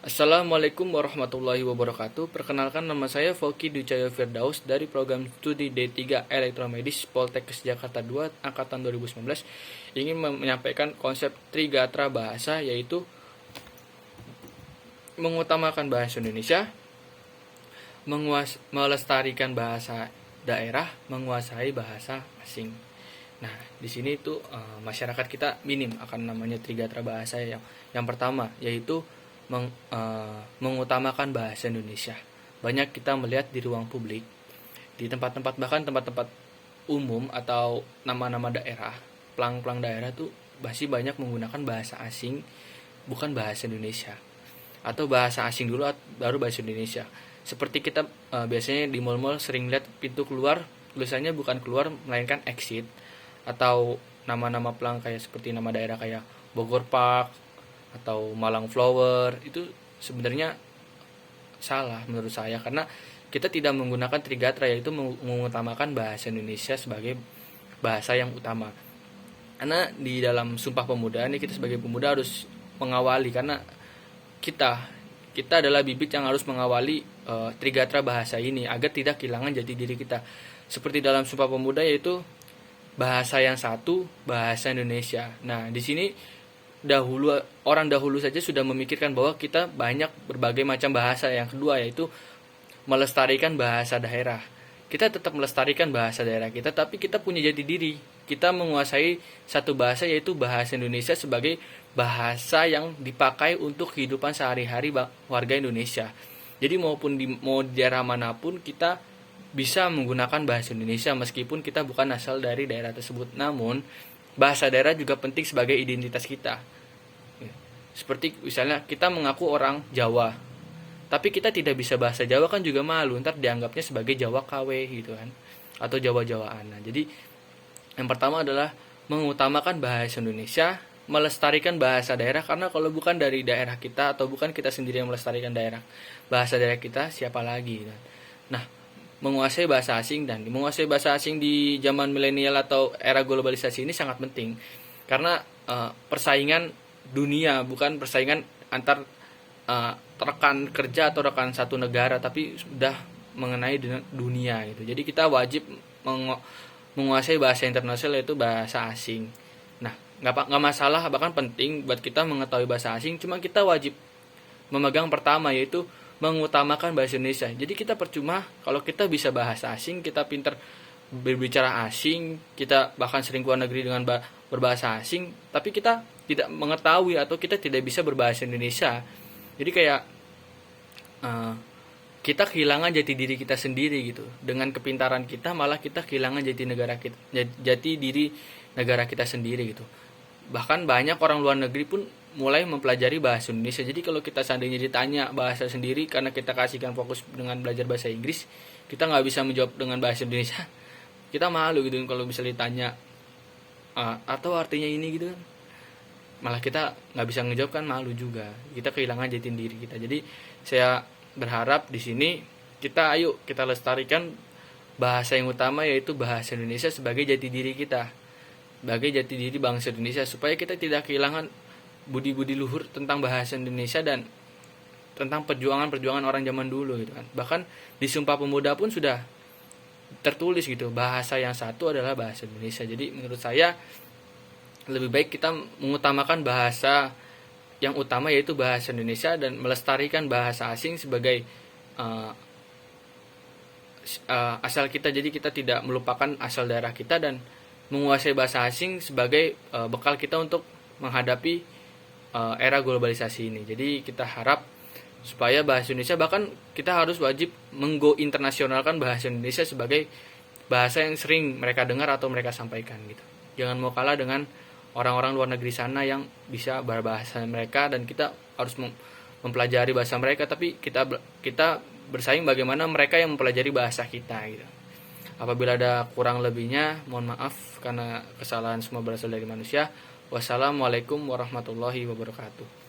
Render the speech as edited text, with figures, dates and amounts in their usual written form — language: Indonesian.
Assalamualaikum warahmatullahi wabarakatuh. Perkenalkan, nama saya Foki Ducaya Firdaus dari program studi D3 Elektromedis Poltekkes Jakarta 2 angkatan 2019. Ingin menyampaikan konsep Trigatra bahasa, yaitu mengutamakan bahasa Indonesia, melestarikan bahasa daerah, menguasai bahasa asing. Nah, di sini itu masyarakat kita minim akan namanya Trigatra bahasa. Yang pertama yaitu mengutamakan bahasa Indonesia. Banyak kita melihat di ruang publik, di tempat-tempat, bahkan tempat-tempat umum atau nama-nama daerah, pelang-pelang daerah tuh masih banyak menggunakan bahasa asing, bukan bahasa Indonesia. Atau bahasa asing dulu baru bahasa Indonesia. Seperti kita biasanya di mal-mal sering lihat pintu keluar tulisannya bukan keluar melainkan exit, atau nama-nama pelang kayak seperti nama daerah kayak Bogor Park atau Malang Flower. Itu sebenarnya salah menurut saya, karena kita tidak menggunakan Trigatra, yaitu mengutamakan bahasa Indonesia sebagai bahasa yang utama. Karena di dalam Sumpah Pemuda ini kita sebagai pemuda harus mengawali, karena kita adalah bibit yang harus mengawali Trigatra bahasa ini agar tidak kehilangan jati diri kita. Seperti dalam Sumpah Pemuda, yaitu bahasa yang satu, bahasa Indonesia. Nah, di sini orang dahulu saja sudah memikirkan bahwa kita banyak berbagai macam bahasa. Yang kedua yaitu melestarikan bahasa daerah. Kita tetap melestarikan bahasa daerah kita, tapi kita punya jati diri. Kita menguasai satu bahasa, yaitu bahasa Indonesia sebagai bahasa yang dipakai untuk kehidupan sehari-hari warga Indonesia. Jadi mau di daerah manapun kita bisa menggunakan bahasa Indonesia meskipun kita bukan asal dari daerah tersebut. Namun bahasa daerah juga penting sebagai identitas kita. Seperti misalnya kita mengaku orang Jawa, tapi kita tidak bisa bahasa Jawa, kan juga malu, ntar dianggapnya sebagai Jawa KW gitu kan, atau Jawa-Jawaan. Nah, jadi yang pertama adalah mengutamakan bahasa Indonesia, melestarikan bahasa daerah, karena kalau bukan dari daerah kita atau bukan kita sendiri yang melestarikan bahasa daerah kita, siapa lagi kan? Nah, menguasai bahasa asing, dan menguasai bahasa asing di zaman milenial atau era globalisasi ini sangat penting, karena persaingan dunia, bukan persaingan antar rekan kerja atau rekan satu negara, tapi sudah mengenai dunia gitu. Jadi kita wajib menguasai bahasa internasional, yaitu bahasa asing. Nah, nggak masalah, bahkan penting buat kita mengetahui bahasa asing, cuma kita wajib memegang pertama, yaitu mengutamakan bahasa Indonesia. Jadi kita percuma kalau kita bisa bahasa asing, kita pintar berbicara asing, kita bahkan sering keluar negeri dengan berbahasa asing, tapi kita tidak mengetahui atau kita tidak bisa berbahasa Indonesia. Jadi kayak kita kehilangan jati diri kita sendiri gitu. Dengan kepintaran kita malah kita kehilangan jati diri negara kita sendiri gitu. Bahkan banyak orang luar negeri pun mulai mempelajari bahasa Indonesia. Jadi kalau kita seandainya ditanya bahasa sendiri, karena kita kasihkan fokus dengan belajar bahasa Inggris, kita nggak bisa menjawab dengan bahasa Indonesia, kita malu gitu kalau bisa ditanya atau artinya ini gitu kan, malah kita nggak bisa ngejawab, kan malu juga, kita kehilangan jati diri kita. Jadi saya berharap di sini kita lestarikan bahasa yang utama, yaitu bahasa Indonesia sebagai jati diri kita, sebagai jati diri bangsa Indonesia, supaya kita tidak kehilangan budi-budi luhur tentang bahasa Indonesia dan tentang perjuangan orang zaman dulu gitu kan. Bahkan di Sumpah Pemuda pun sudah tertulis gitu, bahasa yang satu adalah bahasa Indonesia. Jadi menurut saya lebih baik kita mengutamakan bahasa yang utama, yaitu bahasa Indonesia, dan melestarikan bahasa asing sebagai asal kita. Jadi kita tidak melupakan asal daerah kita, dan menguasai bahasa asing sebagai bekal kita untuk menghadapi era globalisasi ini. Jadi kita harap supaya bahasa Indonesia, bahkan kita harus wajib internasionalkan bahasa Indonesia sebagai bahasa yang sering mereka dengar atau mereka sampaikan gitu. Jangan mau kalah dengan orang-orang luar negeri sana yang bisa berbahasa mereka, dan kita harus mempelajari bahasa mereka, tapi kita bersaing bagaimana mereka yang mempelajari bahasa kita gitu. Apabila ada kurang lebihnya, mohon maaf, karena kesalahan semua berasal dari manusia. Wassalamualaikum warahmatullahi wabarakatuh.